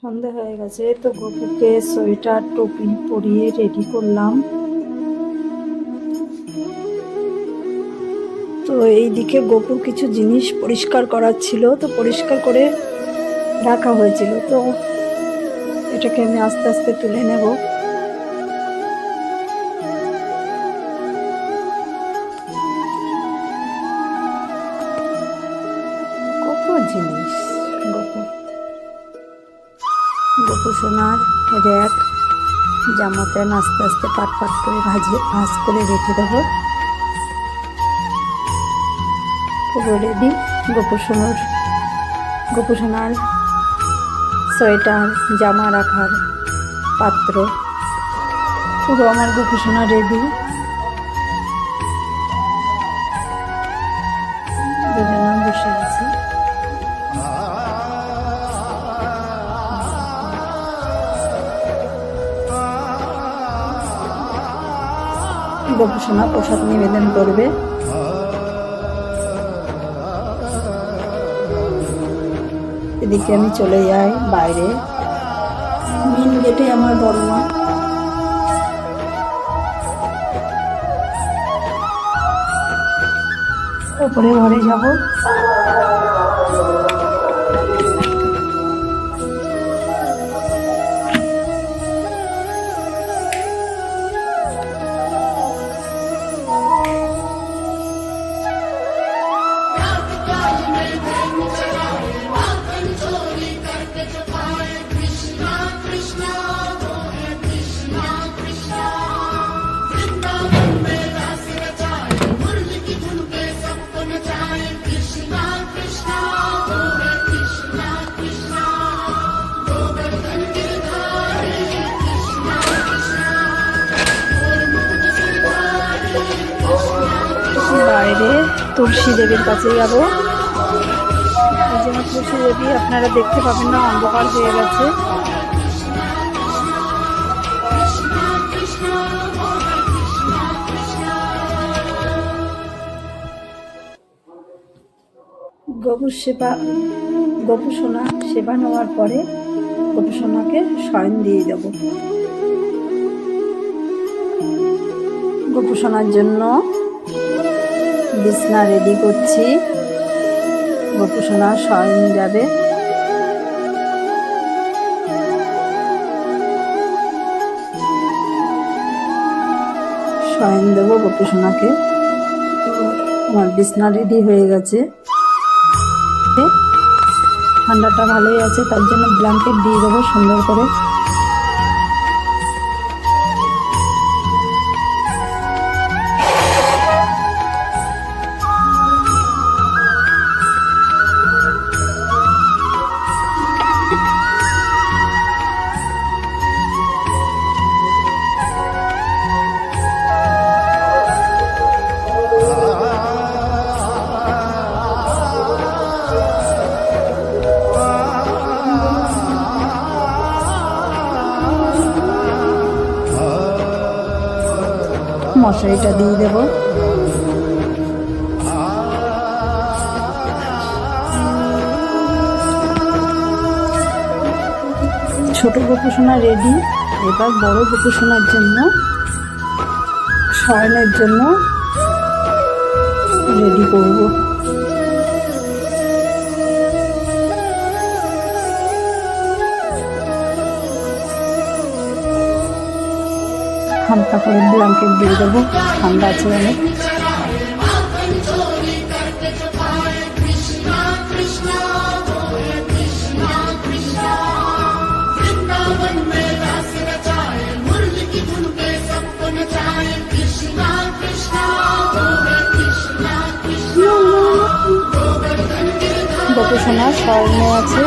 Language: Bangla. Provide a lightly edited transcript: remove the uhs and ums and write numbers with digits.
সন্ধ্যা হয়ে গেছে, তো গপুকে সোয়েটার টুপি পরিয়ে রেডি করলাম। তো এইদিকে গপুর কিছু জিনিস পরিষ্কার করার ছিল, তো পরিষ্কার করে রাখা হয়েছিল, তো এটাকে আমি আস্তে আস্তে তুলে নেব। কত জিনিস গপু সোনার র্যাক, জামা প্যান্ট আস্তে আস্তে পাট পাট করে ভাঁজ করে রেখে দেবো। পুরো রেডি। গপু সোনার সোয়েটার, জামা রাখার পাত্র, পুরো আমার গপু সোনা রেডি। দুজনে বসে গেছে। গপু সোনা প্রসাদ নিবেদন করবে। এদিকে আমি চলে যাই বাইরে, মেন গেটে আমার বড় মা। ওপরে ঘরে যাব। বাইরে তুলসী দেবীর কাছে যাব। এই জন্য তুলসী দেবী আপনারা দেখতে পাবেন না, অন্ধকার হয়ে গেছে। গপু সোনা সেবা নেওয়ার পরে গপু সোনাকে শয়ন দিয়ে দেব। গপু সোনার জন্য বিছনা রেডি করছি। গপু সোনা শয়ন যাবে। শয়ন দেব গপু সোনাকে। আমার বিছনা রেডি হয়ে গেছে। ঠান্ডাটা ভালোই আছে, তার জন্য ব্ল্যাঙ্কেট দিয়ে দেবো সুন্দর করে। মশারিটা দিয়ে দেব। ছোট গপু সোনা রেডি। এবার বড় গপু সোনার জন্য শয়নের জন্য রেডি করব। হালকা করে ব্ল্যাঙ্কেট দিয়ে দেবো, ঠান্ডা আছে অনেক। গপু সোনা শয়নে আছে।